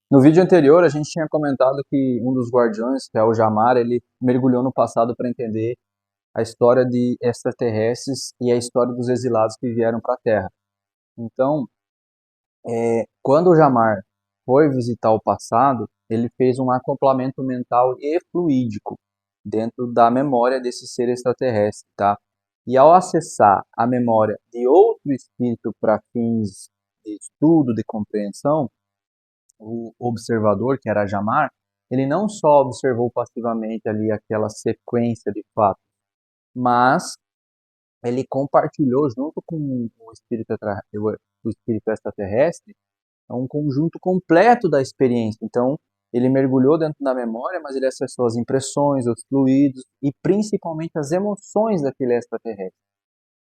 No vídeo anterior, a gente tinha comentado que um dos guardiões, que é o Jamar, ele mergulhou no passado para entender a história de extraterrestres e a história dos exilados que vieram para a Terra. Então, quando o Jamar foi visitar o passado, ele fez um acoplamento mental e fluídico dentro da memória desse ser extraterrestre, tá? E ao acessar a memória de outro espírito para fins de estudo, de compreensão, o observador, que era Jamar, ele não só observou passivamente ali aquela sequência de fatos, mas ele compartilhou junto com o espírito extraterrestre um conjunto completo da experiência. Então, ele mergulhou dentro da memória, mas ele acessou as impressões, os fluidos e principalmente as emoções daquele extraterrestre.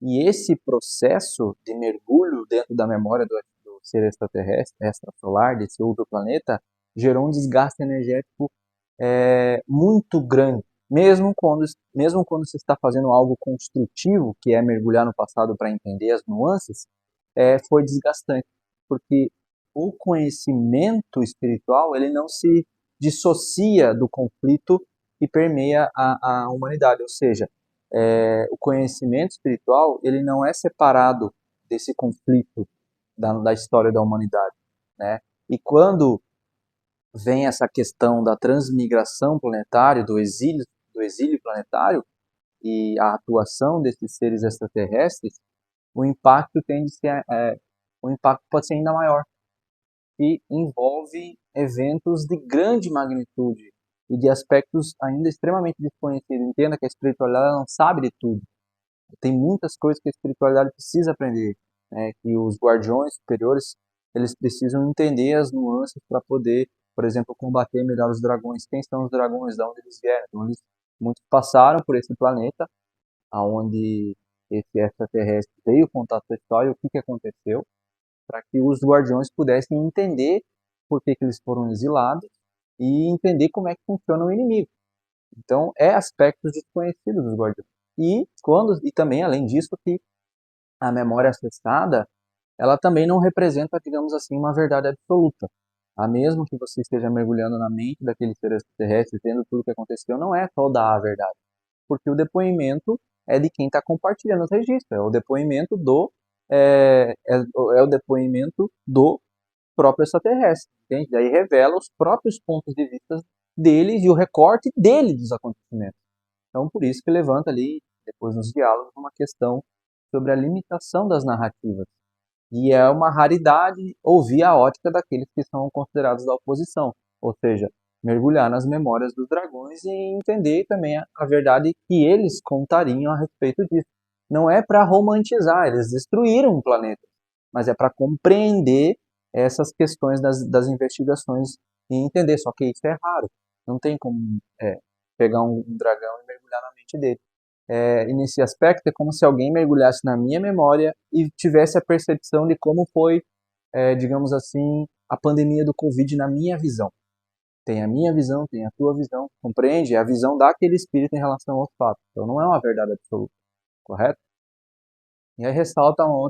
E esse processo de mergulho dentro da memória do ser extraterrestre, extrasolar, desse outro planeta, gerou um desgaste energético muito grande. Mesmo quando se está fazendo algo construtivo, que é mergulhar no passado para entender as nuances, foi desgastante, porque o conhecimento espiritual ele não se dissocia do conflito que permeia a humanidade, ou seja, o conhecimento espiritual ele não é separado desse conflito da história da humanidade, né? E quando vem essa questão da transmigração planetária, do exílio planetário e a atuação desses seres extraterrestres, o impacto tende a ser, o impacto pode ser ainda maior e envolve eventos de grande magnitude e de aspectos ainda extremamente desconhecidos. Entenda que a espiritualidade não sabe de tudo. Tem muitas coisas que a espiritualidade precisa aprender, né? Que os guardiões superiores eles precisam entender as nuances para poder, por exemplo, combater melhor os dragões. Quem são os dragões? De onde eles vieram? Então, muitos passaram por esse planeta, aonde esse extraterrestre veio contar a sua história, o que, que aconteceu, para que os guardiões pudessem entender por que, que eles foram exilados e entender como é que funciona o inimigo. Então, é aspectos desconhecidos dos guardiões. E também, além disso, que a memória acessada, ela também não representa, digamos assim, uma verdade absoluta. A mesmo que você esteja mergulhando na mente daquele ser extraterrestre, vendo tudo o que aconteceu, não é toda a verdade. Porque o depoimento é de quem está compartilhando os registros, é o depoimento é o depoimento do próprio extraterrestre, entende? Daí revela os próprios pontos de vista deles e o recorte dele dos acontecimentos. Então, por isso que levanta ali, depois nos diálogos, uma questão sobre a limitação das narrativas. E é uma raridade ouvir a ótica daqueles que são considerados da oposição, ou seja, mergulhar nas memórias dos dragões e entender também a verdade que eles contariam a respeito disso. Não é para romantizar, eles destruíram um planeta, mas é para compreender essas questões das investigações e entender. Só que isso é raro, não tem como pegar um dragão e mergulhar na mente dele. E nesse aspecto é como se alguém mergulhasse na minha memória e tivesse a percepção de como foi, digamos assim, a pandemia do Covid na minha visão. Tem a minha visão, tem a tua visão, compreende? É a visão daquele espírito em relação aos fatos. Então não é uma verdade absoluta, correto? E aí ressalta um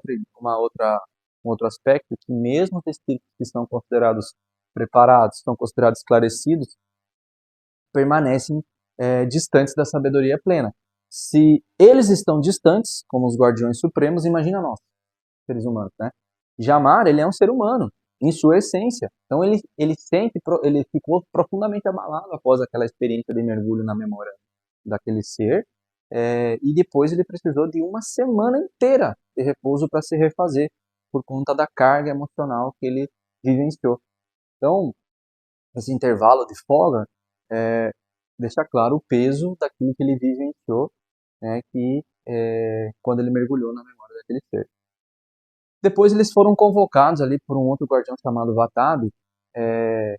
outro aspecto que mesmo os espíritos que são considerados preparados, são considerados esclarecidos, permanecem distantes da sabedoria plena. Se eles estão distantes, como os guardiões supremos, imagina nós, seres humanos, né? Jamar, ele é um ser humano, em sua essência. Então ele ficou profundamente abalado após aquela experiência de mergulho na memória daquele ser, e depois ele precisou de uma semana inteira de repouso para se refazer, por conta da carga emocional que ele vivenciou. Então, esse intervalo de folga é, deixa claro o peso daquilo que ele vivenciou, né, quando ele mergulhou na memória daquele ser. Depois eles foram convocados ali por um outro guardião chamado Vatabi, é,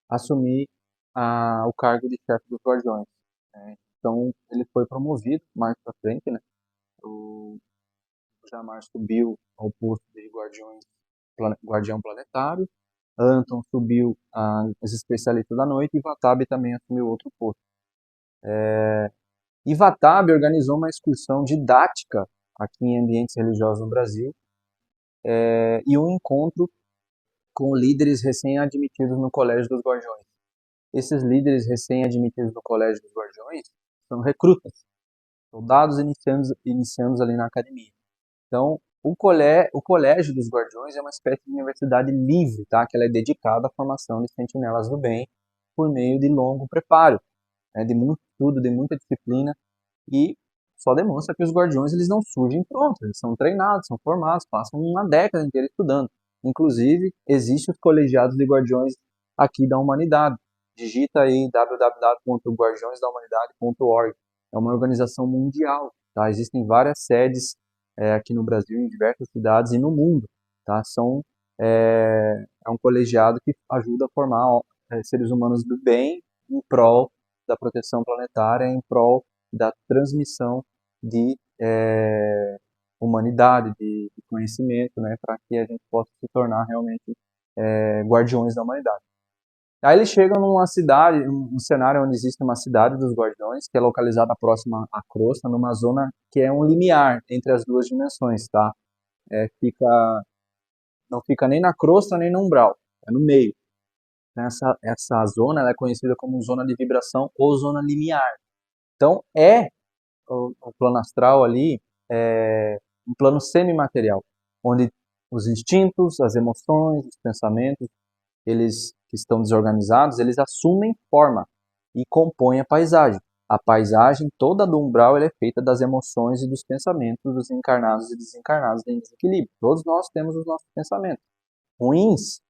assumir o cargo de chefe dos guardiões. Né. Então ele foi promovido mais para frente, né? O Jamar subiu ao posto de guardião planetário, Anton subiu as especialistas da noite e Vatabi também assumiu outro posto. E Vatabi organizou uma excursão didática aqui em ambientes religiosos no Brasil, e um encontro com líderes recém-admitidos no Colégio dos Guardiões. Esses líderes recém-admitidos no Colégio dos Guardiões são recrutas, soldados iniciandos ali na academia. Então, o Colégio dos Guardiões é uma espécie de universidade livre, tá? Que ela é dedicada à formação de sentinelas do bem por meio de longo preparo, né? De muito estudo, de muita disciplina, e só demonstra que os guardiões eles não surgem prontos, eles são treinados, são formados, passam uma década inteira estudando. Inclusive, existem os colegiados de guardiões aqui da humanidade. Digita aí www.guardiõesdahumanidade.org. É uma organização mundial, tá? Existem várias sedes aqui no Brasil, em diversas cidades e no mundo, tá? É um colegiado que ajuda a formar seres humanos do bem em prol da proteção planetária, em prol da transmissão de humanidade, de conhecimento, né, para que a gente possa se tornar realmente guardiões da humanidade. Aí eles chegam numa cidade, um cenário onde existe uma cidade dos guardiões, que é localizada próxima à crosta, numa zona que é um limiar entre as duas dimensões, tá? Fica, não fica nem na crosta nem no umbral, é no meio. Essa zona ela é conhecida como zona de vibração ou zona limiar. Então, o plano astral ali é um plano semimaterial, onde os instintos, as emoções, os pensamentos, eles que estão desorganizados, eles assumem forma e compõem a paisagem. A paisagem toda do umbral ela é feita das emoções e dos pensamentos dos encarnados e desencarnados em desequilíbrio. Todos nós temos os nossos pensamentos ruins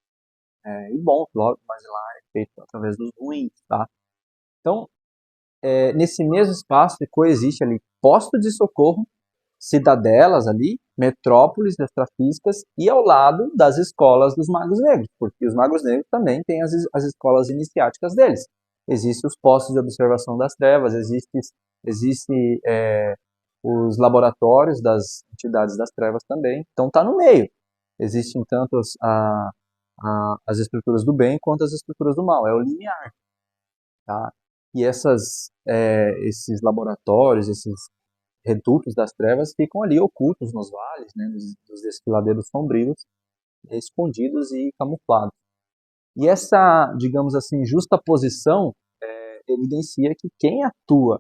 e bons, logo, mas lá é feito através dos ruins, tá? Então, nesse mesmo espaço coexiste ali postos de socorro, cidadelas ali, metrópoles extrafísicas e ao lado das escolas dos magos negros, porque os magos negros também têm as escolas iniciáticas deles. Existem os postos de observação das trevas, existe os laboratórios das entidades das trevas também, então está no meio. Existem tanto as estruturas do bem quanto as estruturas do mal, é o linear. Tá? E esses laboratórios, esses redutos das trevas ficam ali ocultos nos vales, né, nos desfiladeiros sombrios, escondidos e camuflados. E essa, digamos assim, justa posição evidencia que quem atua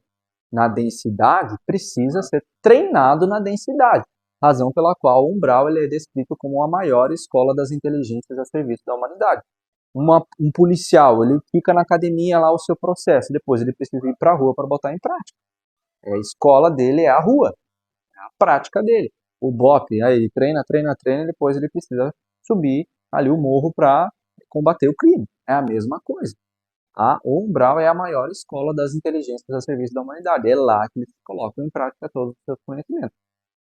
na densidade precisa ser treinado na densidade, razão pela qual o umbral ele é descrito como a maior escola das inteligências a serviço da humanidade. Um policial, ele fica na academia lá o seu processo, depois ele precisa ir para a rua para botar em prática. A escola dele é a rua, é a prática dele. O BOP, aí ele treina, treina, treina, e depois ele precisa subir ali o morro para combater o crime. É a mesma coisa. O umbral é a maior escola das inteligências a serviço da humanidade. É lá que eles colocam em prática todos os seus conhecimentos.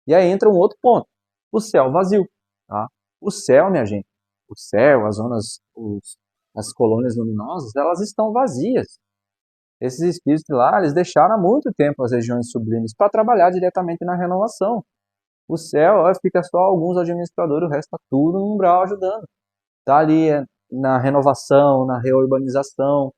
E aí entra um outro ponto, o céu vazio. Tá? O céu, minha gente, o céu, as zonas, as colônias luminosas, elas estão vazias. Esses espíritos lá, eles deixaram há muito tempo as regiões sublimes para trabalhar diretamente na renovação. O céu, fica só alguns administradores, o resto está tudo no umbral ajudando. Está ali na renovação, na reurbanização,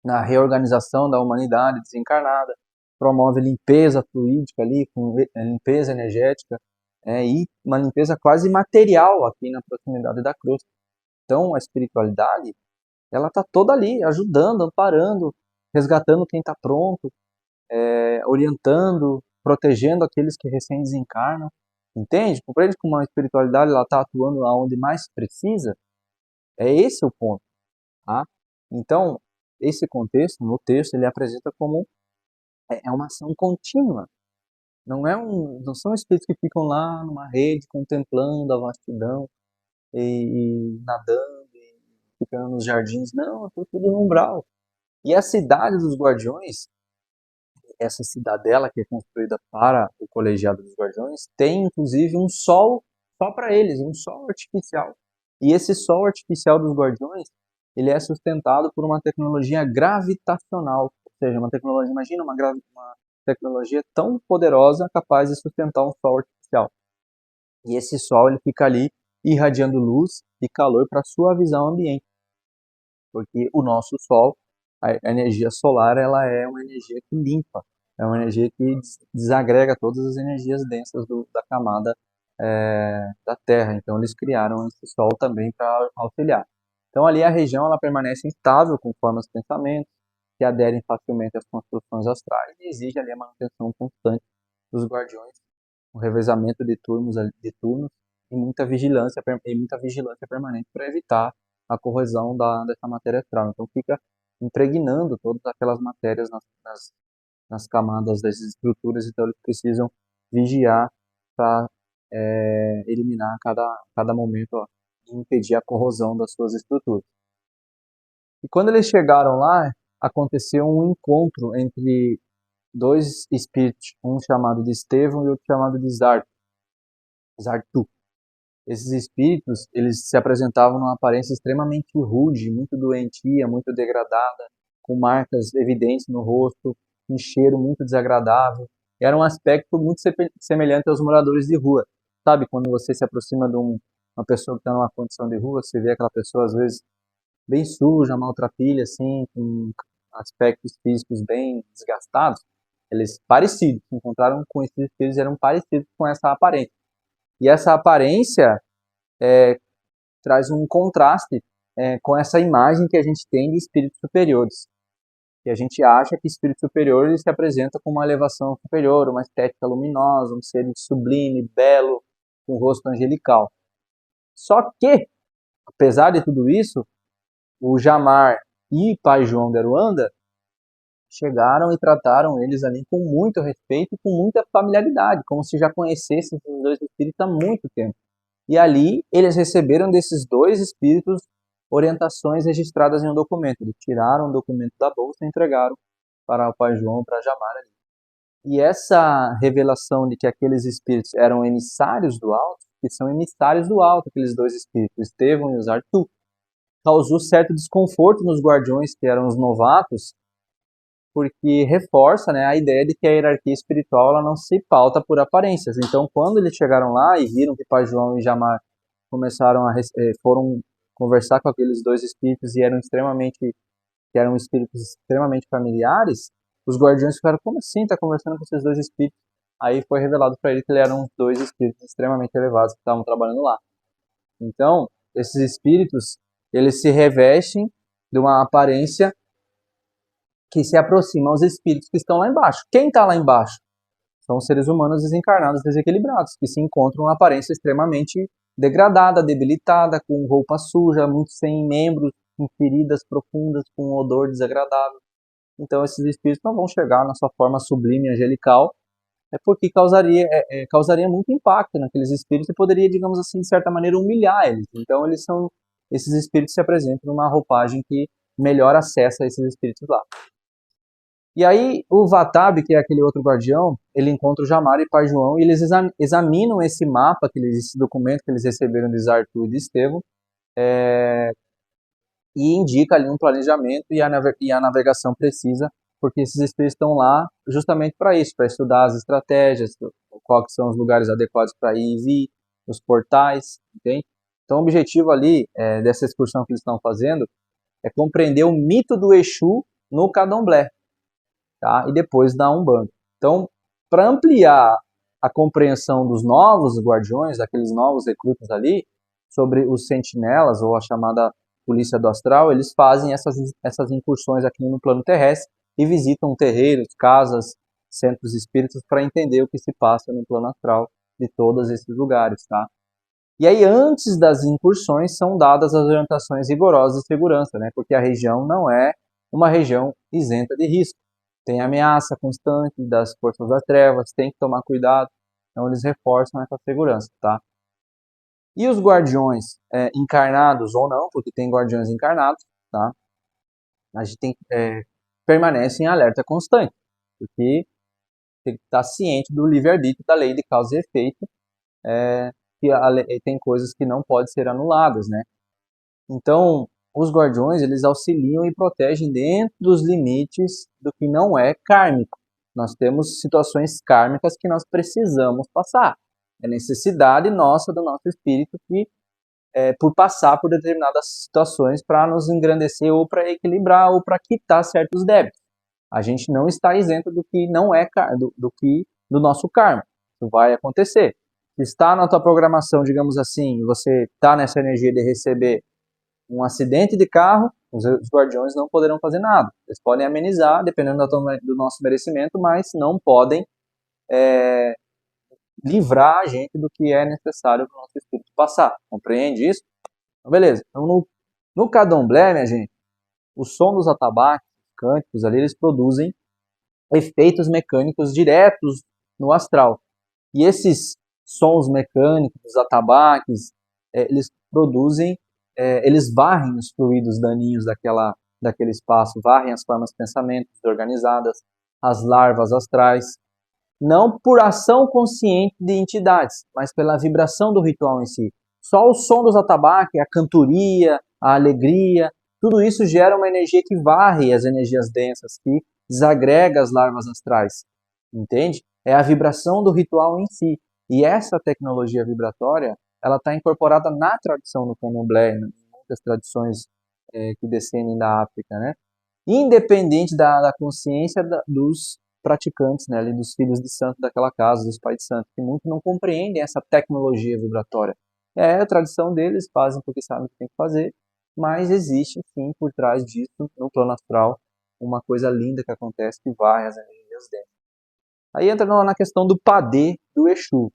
na reorganização da humanidade desencarnada, promove limpeza fluídica ali, com limpeza energética, e uma limpeza quase material aqui na proximidade da cruz. Então, a espiritualidade, ela está toda ali, ajudando, amparando, resgatando quem está pronto, orientando, protegendo aqueles que recém desencarnam. Entende? Compreende como a espiritualidade está atuando onde mais precisa? É esse o ponto. Tá? Então, esse contexto, no texto, ele apresenta como uma ação contínua. Não são espíritos que ficam lá numa rede contemplando a vastidão e nadando e ficando nos jardins. Não, é tudo no umbral. E a cidade dos guardiões, essa cidadela que é construída para o colegiado dos guardiões, tem inclusive um sol só para eles, um sol artificial. E esse sol artificial dos guardiões, ele é sustentado por uma tecnologia gravitacional, ou seja, uma tecnologia, imagina uma tecnologia tão poderosa capaz de sustentar um sol artificial. E esse sol ele fica ali irradiando luz e calor para suavizar o ambiente, porque o nosso sol, a energia solar, ela é uma energia que limpa, é uma energia que desagrega todas as energias densas da camada da Terra. Então eles criaram esse Sol também para auxiliar. Então ali a região ela permanece instável conforme os pensamentos, que aderem facilmente às construções astrais e exige ali a manutenção constante dos guardiões, o revezamento de turnos e muita vigilância permanente para evitar a corrosão dessa matéria astral. Então fica impregnando todas aquelas matérias nas camadas dessas estruturas, então eles precisam vigiar para eliminar cada momento, ó, e impedir a corrosão das suas estruturas. E quando eles chegaram lá, aconteceu um encontro entre dois espíritos, um chamado de Estevão e outro chamado de Zartu. Esses espíritos, eles se apresentavam numa aparência extremamente rude, muito doentia, muito degradada, com marcas evidentes no rosto, um cheiro muito desagradável. Era um aspecto muito semelhante aos moradores de rua. Sabe, quando você se aproxima de uma pessoa que está numa condição de rua, você vê aquela pessoa, às vezes, bem suja, maltrapilha, assim, com aspectos físicos bem desgastados. Eles parecidos, se encontraram com esses espíritos, eram parecidos com essa aparência. E essa aparência traz um contraste com essa imagem que a gente tem de espíritos superiores. Que a gente acha que espírito superior ele se apresenta com uma elevação superior, uma estética luminosa, um ser sublime, belo, com um rosto angelical. Só que, apesar de tudo isso, o Jamar e Pai João de Aruanda chegaram e trataram eles ali com muito respeito e com muita familiaridade, como se já conhecessem os dois espíritos há muito tempo. E ali eles receberam desses dois espíritos orientações registradas em um documento. Eles tiraram o documento da bolsa e entregaram para o Pai João, para Jamar ali. E essa revelação de que aqueles espíritos eram emissários do alto, que são emissários do alto, aqueles dois espíritos, Estevão e os Artu, causou certo desconforto nos guardiões, que eram os novatos, porque reforça, né, a ideia de que a hierarquia espiritual ela não se pauta por aparências. Então, quando eles chegaram lá e viram que Pai João e Jamar foram conversar com aqueles dois espíritos e que eram espíritos extremamente familiares, os guardiões ficaram, como assim, está conversando com esses dois espíritos? Aí foi revelado para ele que eles eram dois espíritos extremamente elevados que estavam trabalhando lá. Então, esses espíritos, eles se revestem de uma aparência que se aproxima aos espíritos que estão lá embaixo. Quem está lá embaixo? São os seres humanos desencarnados, desequilibrados, que se encontram uma aparência extremamente degradada, debilitada, com roupa suja, muito sem membros, com feridas profundas, com um odor desagradável. Então esses espíritos não vão chegar na sua forma sublime, angelical, porque causaria muito impacto naqueles espíritos e poderia, digamos assim, de certa maneira humilhar eles. Então esses espíritos se apresentam numa roupagem que melhor acessa esses espíritos lá. E aí o Vatabe, que é aquele outro guardião, ele encontra o Jamar e Pai João e eles examinam esse mapa, esse documento que eles receberam de Zartu e de Estevão, e indica ali um planejamento e a navegação precisa, porque esses espíritos estão lá justamente para isso, para estudar as estratégias, quais são os lugares adequados para ir e vir, os portais, entende? Então o objetivo ali dessa excursão que eles estão fazendo é compreender o mito do Exu no Candomblé, tá? E depois da Umbanda. Então, para ampliar a compreensão dos novos guardiões, daqueles novos recrutas ali, sobre os sentinelas, ou a chamada polícia do astral, eles fazem essas incursões aqui no plano terrestre e visitam terreiros, casas, centros espíritas para entender o que se passa no plano astral de todos esses lugares, tá? E aí, antes das incursões, são dadas as orientações rigorosas de segurança, né? Porque a região não é uma região isenta de risco. Tem ameaça constante das forças das trevas, tem que tomar cuidado. Então, eles reforçam essa segurança, tá? E os guardiões encarnados ou não, porque tem guardiões encarnados, tá? A gente permanece em alerta constante, porque tem que estar ciente do livre-arbítrio da lei de causa e efeito, que tem coisas que não podem ser anuladas, né? Então, os guardiões, eles auxiliam e protegem dentro dos limites do que não é kármico. Nós temos situações kármicas que nós precisamos passar. É necessidade nossa, do nosso espírito, por passar por determinadas situações para nos engrandecer ou para equilibrar ou para quitar certos débitos. A gente não está isento do que não é do nosso karma. Isso vai acontecer. está na tua programação, digamos assim, você está nessa energia de receber um acidente de carro, os guardiões não poderão fazer nada. Eles podem amenizar, dependendo do nosso merecimento, mas não podem livrar a gente do que é necessário para o nosso espírito passar. Compreende isso? Então, beleza. Então, no candomblé, minha gente, o som dos atabaques, cânticos ali, eles produzem efeitos mecânicos diretos no astral. E esses sons mecânicos, os atabaques, eles produzem, eles varrem os fluidos daninhos daquele espaço, varrem as formas de pensamento desorganizadas, as larvas astrais, não por ação consciente de entidades, mas pela vibração do ritual em si. Só o som dos atabaques, a cantoria, a alegria, tudo isso gera uma energia que varre as energias densas, que desagrega as larvas astrais. Entende? É a vibração do ritual em si. E essa tecnologia vibratória, ela está incorporada na tradição do candomblé, em muitas tradições que descendem da África, né? Independente da consciência dos praticantes, né, ali dos filhos de santo daquela casa, dos pais de santo, que muitos não compreendem essa tecnologia vibratória. É a tradição deles, fazem porque sabem o que tem que fazer, mas existe, sim, por trás disso, no plano astral, uma coisa linda que acontece que varre as energias dentro. Aí entra na questão do padê do Exu.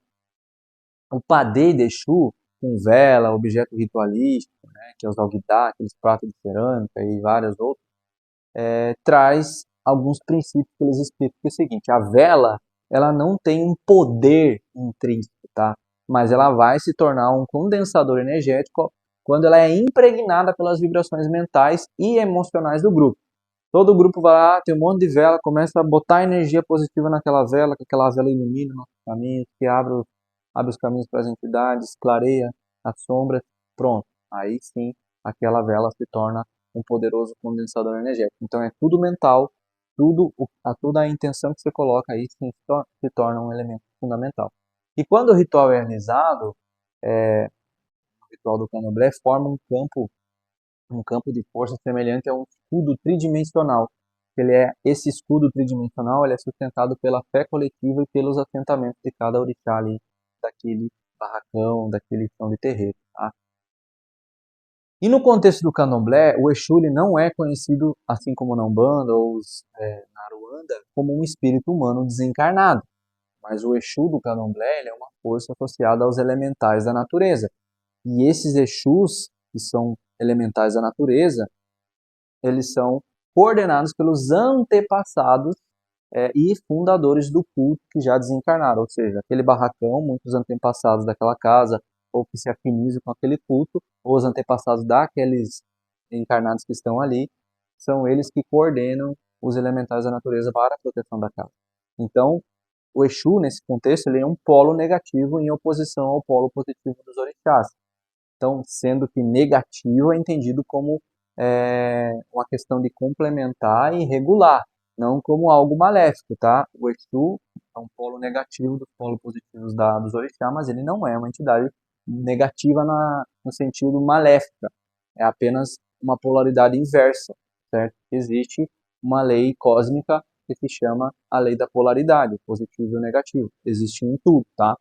O padê de Exu, com vela, objeto ritualístico, né, que é os alguidar, aqueles pratos de cerâmica e várias outras, traz alguns princípios que eles explicam, que é o seguinte: a vela, ela não tem um poder intrínseco, tá? Mas ela vai se tornar um condensador energético quando ela é impregnada pelas vibrações mentais e emocionais do grupo. Todo o grupo vai lá, tem um monte de vela, começa a botar energia positiva naquela vela, que aquela vela ilumina nossos caminhos, que abre os caminhos para as entidades, clareia as sombras, pronto. Aí sim, aquela vela se torna um poderoso condensador energético. Então é tudo mental, toda a intenção que você coloca aí se torna um elemento fundamental. E quando o ritual é realizado, o ritual do candomblé forma um campo de força semelhante a um escudo tridimensional. Esse escudo tridimensional ele é sustentado pela fé coletiva e pelos assentamentos de cada orixá ali, daquele barracão, daquele chão de terreiro. Tá? E no contexto do candomblé, o Exu ele não é conhecido, assim como na Umbanda ou na Aruanda, como um espírito humano desencarnado. Mas o Exu do candomblé ele é uma força associada aos elementais da natureza. E esses Exus, que são elementais da natureza, eles são coordenados pelos antepassados e fundadores do culto que já desencarnaram. Ou seja, aquele barracão, muitos antepassados daquela casa, ou que se afinizam com aquele culto, ou os antepassados daqueles encarnados que estão ali, são eles que coordenam os elementais da natureza para a proteção da casa. Então, o Exu, nesse contexto, ele é um polo negativo em oposição ao polo positivo dos orixás. Então, sendo que negativo é entendido como uma questão de complementar e regular, não como algo maléfico, tá? O Exu é um polo negativo dos polos positivos dos orixás, mas ele não é uma entidade negativa no sentido maléfica. É apenas uma polaridade inversa, certo? Existe uma lei cósmica que se chama a lei da polaridade, positivo e negativo. Existe em tudo, tá?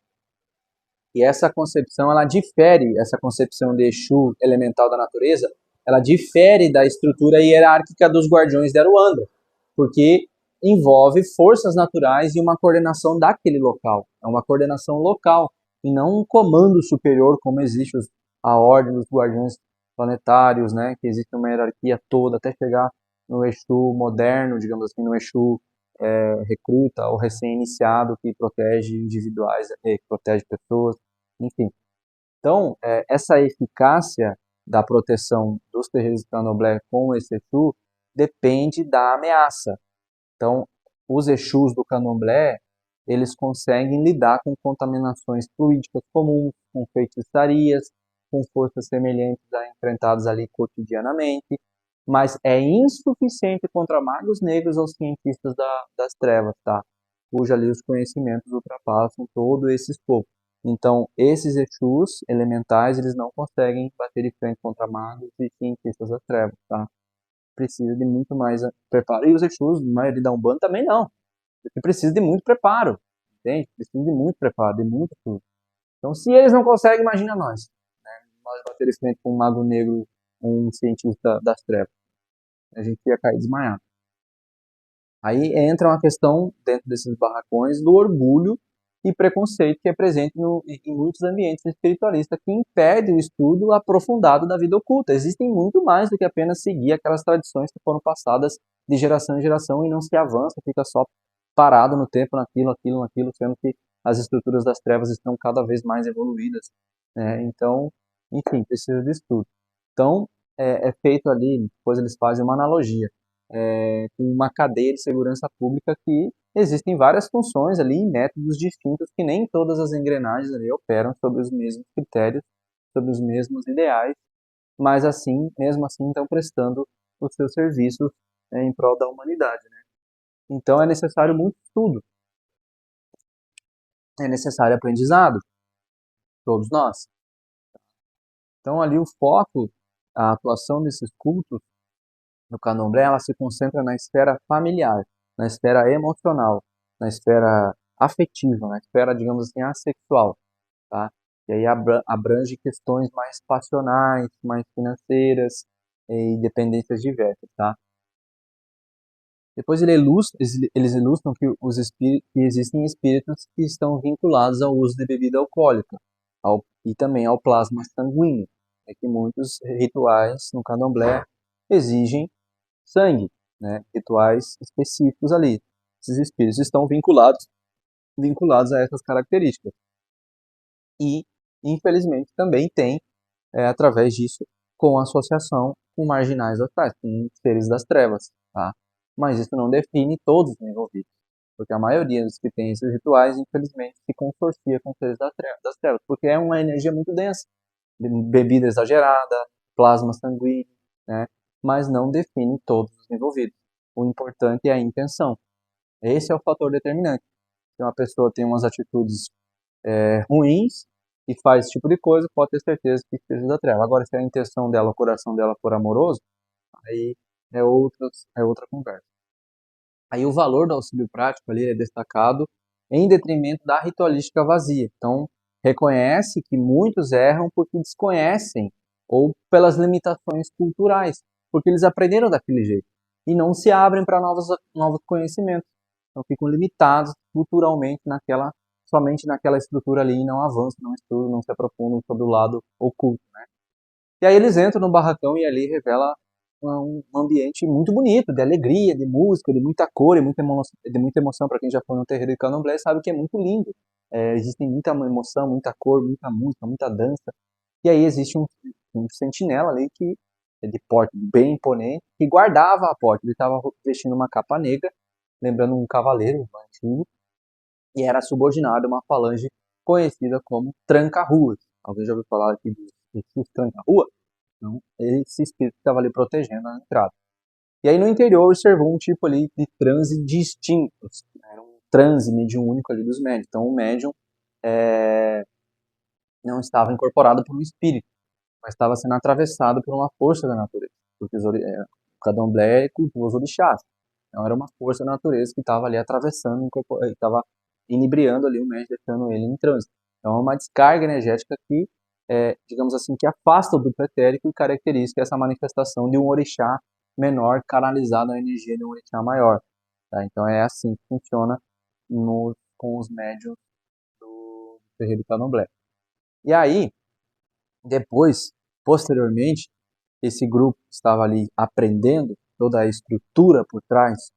E essa concepção, ela difere, essa concepção de Exu elemental da natureza, ela difere da estrutura hierárquica dos guardiões de Aruanda, porque envolve forças naturais e uma coordenação daquele local. É uma coordenação local e não um comando superior como existe a ordem dos guardiões planetários, né, que existe uma hierarquia toda até chegar no Exu moderno, digamos assim, no Exu recruta ou recém-iniciado que protege individuais, que protege pessoas, enfim. Então, essa eficácia da proteção dos terreiros de candomblé com esse Exu depende da ameaça. Então, os Exus do candomblé, eles conseguem lidar com contaminações fluídicas comuns, com feitiçarias, com forças semelhantes a enfrentadas ali cotidianamente, mas é insuficiente contra magos negros ou cientistas das trevas, tá? Cuja ali os conhecimentos ultrapassam todo esse escopo. Então, esses Exus elementais, eles não conseguem bater de frente contra magos e cientistas das trevas, tá? Precisa de muito mais preparo. E os Exus, a maioria da Umbanda também não. Porque precisa de muito preparo, entende? Precisa de muito preparo, de muito estudo. Então, se eles não conseguem, imagina nós. Nós bater de frente com um mago negro, um cientista das trevas. A gente ia cair desmaiado. Aí entra uma questão, dentro desses barracões, do orgulho e preconceito que é presente em muitos ambientes espiritualistas, que impede o estudo aprofundado da vida oculta. Existem muito mais do que apenas seguir aquelas tradições que foram passadas de geração em geração e não se avança, fica só parado no tempo, naquilo, sendo que as estruturas das trevas estão cada vez mais evoluídas, né? Então, enfim, precisa de estudo. Então, é feito ali, depois eles fazem uma analogia, com uma cadeia de segurança pública que existem várias funções ali e métodos distintos que nem todas as engrenagens ali operam sobre os mesmos critérios, sobre os mesmos ideais, mas assim, mesmo assim, estão prestando os seus serviços em prol da humanidade, né? Então é necessário muito estudo, é necessário aprendizado, todos nós. Então ali o foco, a atuação desses cultos no candomblé, ela se concentra na esfera familiar, na esfera emocional, na esfera afetiva, na esfera, digamos assim, assexual, tá? E aí abrange questões mais passionais, mais financeiras e dependências diversas, tá? Depois eles ilustram que, que existem espíritos que estão vinculados ao uso de bebida alcoólica e também ao plasma sanguíneo. É que muitos rituais no candomblé exigem sangue, né? Rituais específicos ali. Esses espíritos estão vinculados a essas características. E, infelizmente, também tem, através disso, com associação com marginais astrais, com seres das trevas, tá? Mas isso não define todos os envolvidos, porque a maioria dos que tem esses rituais, infelizmente, se consorcia com seres das trevas, porque é uma energia muito densa, bebida exagerada, plasma sanguíneo, né? Mas não define todos os envolvidos. O importante é a intenção. Esse é o fator determinante. Se uma pessoa tem umas atitudes ruins e faz esse tipo de coisa, pode ter certeza que precisa da treva. Agora, se a intenção dela, o coração dela for amoroso, aí é outra conversa. Aí o valor do auxílio prático ali é destacado em detrimento da ritualística vazia. Então, reconhece que muitos erram porque desconhecem ou pelas limitações culturais, porque eles aprenderam daquele jeito e não se abrem para novos conhecimentos. Então, ficam limitados culturalmente somente naquela estrutura ali e não avançam, não estudam, não se aprofundam sobre o lado oculto, né? E aí eles entram no barracão e ali revela um ambiente muito bonito, de alegria, de música, de muita cor e de muita emoção. Para quem já foi no terreiro de Candomblé sabe que é muito lindo. Existem muita emoção, muita cor, muita música, muita dança. E aí existe um sentinela ali que é de porte bem imponente, que guardava a porta. Ele estava vestindo uma capa negra, lembrando um cavaleiro antigo, e era subordinado a uma falange conhecida como tranca-ruas. Alguém já ouviu falar aqui de tranca-rua? Então, esse espírito estava ali protegendo a entrada. E aí no interior observou um tipo ali de transe distintos. Era um transe mediúnico ali dos médiums. Então o médium não estava incorporado por um espírito, mas estava sendo atravessado por uma força da natureza. Porque o candomblé cultua os orixás. Então era uma força da natureza que estava ali atravessando, estava inebriando ali o médium, deixando ele em transe. Então é uma descarga energética que, digamos assim, que afasta o do pretérito e caracteriza essa manifestação de um orixá menor canalizado na energia de um orixá maior. Tá? Então é assim que funciona com os médiuns do terreiro do candomblé. E aí, depois, posteriormente, esse grupo estava ali aprendendo toda a estrutura por trás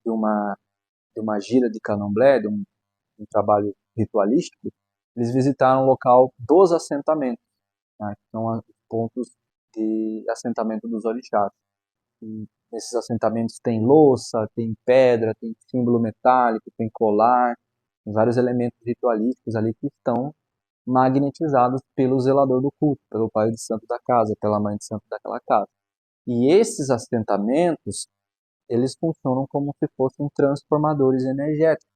de uma gira de candomblé, de um trabalho ritualístico. Eles visitaram o local dos assentamentos, né, que são os pontos de assentamento dos orixás. E nesses assentamentos tem louça, tem pedra, tem símbolo metálico, tem colar, tem vários elementos ritualísticos ali que estão magnetizados pelo zelador do culto, pelo pai de santo da casa, pela mãe de santo daquela casa. E esses assentamentos, eles funcionam como se fossem transformadores energéticos.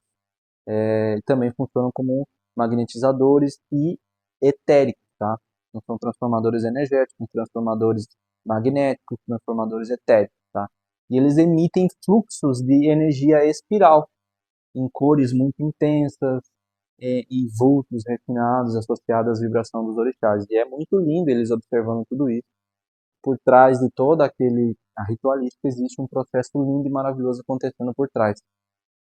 Também funcionam como magnetizadores e etéricos, tá? Não são transformadores energéticos, transformadores magnéticos, transformadores etéricos, tá? E eles emitem fluxos de energia espiral, em cores muito intensas, em vultos refinados associados à vibração dos orixás. E é muito lindo eles observando tudo isso. Por trás de toda a ritualística existe um processo lindo e maravilhoso acontecendo por trás.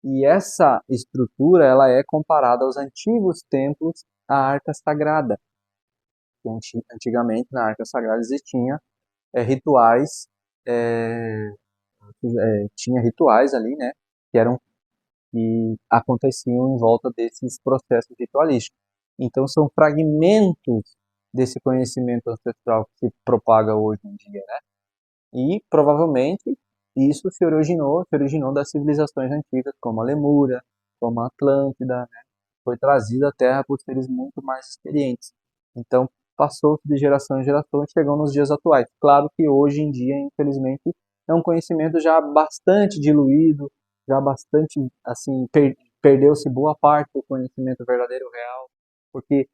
E essa estrutura ela é comparada aos antigos templos à Arca Sagrada. Antigamente na Arca Sagrada existiam rituais, é, tinha rituais ali, né, que aconteciam em volta desses processos ritualísticos. Então são fragmentos desse conhecimento ancestral que se propaga hoje em dia, né? E provavelmente isso se originou das civilizações antigas, como a Lemúria, como a Atlântida, né? Foi trazido à Terra por seres muito mais experientes. Então passou de geração em geração e chegou nos dias atuais. Claro que hoje em dia, infelizmente, é um conhecimento já bastante diluído, já bastante, assim, perdeu-se boa parte do conhecimento verdadeiro real, porque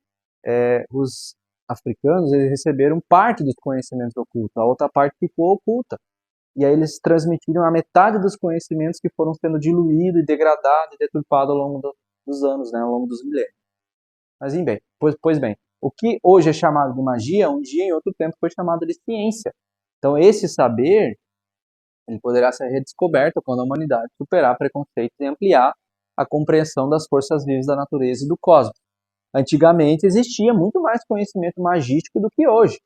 os africanos eles receberam parte dos conhecimentos ocultos, a outra parte ficou oculta. E aí eles transmitiram a metade dos conhecimentos que foram sendo diluídos e degradados e deturpados ao longo dos anos, né, ao longo dos milênios. Mas bem, pois bem, o que hoje é chamado de magia, um dia em outro tempo foi chamado de ciência. Então esse saber ele poderá ser redescoberto quando a humanidade superar preconceitos e ampliar a compreensão das forças vivas da natureza e do cosmos. Antigamente existia muito mais conhecimento magístico do que hoje.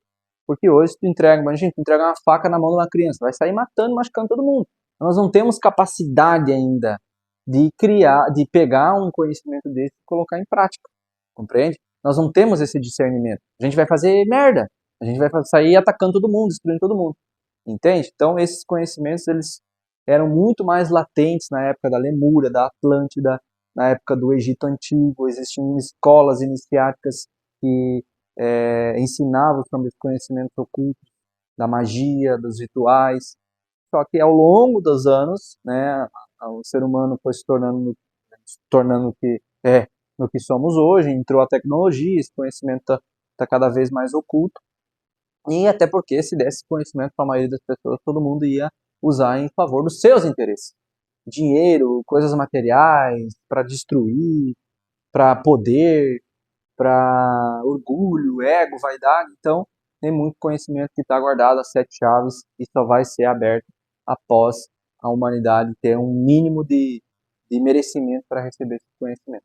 Porque hoje imagina, tu entrega uma faca na mão de uma criança, vai sair matando, machucando todo mundo. Nós não temos capacidade ainda de criar, de pegar um conhecimento desse e colocar em prática. Compreende? Nós não temos esse discernimento. A gente vai fazer merda. A gente vai sair atacando todo mundo, destruindo todo mundo. Entende? Então esses conhecimentos eles eram muito mais latentes na época da Lemúria, da Atlântida, na época do Egito Antigo. Existiam escolas iniciáticas que ensinavam sobre os conhecimentos ocultos da magia, dos rituais. Só que ao longo dos anos, né, o ser humano foi se tornando que no que somos hoje, entrou a tecnologia, esse conhecimento está cada vez mais oculto. E até porque se desse conhecimento para a maioria das pessoas, todo mundo ia usar em favor dos seus interesses. Dinheiro, coisas materiais, para destruir, para poder, para orgulho, ego, vaidade. Então, tem muito conhecimento que está guardado às sete chaves e só vai ser aberto após a humanidade ter um mínimo de merecimento para receber esse conhecimento.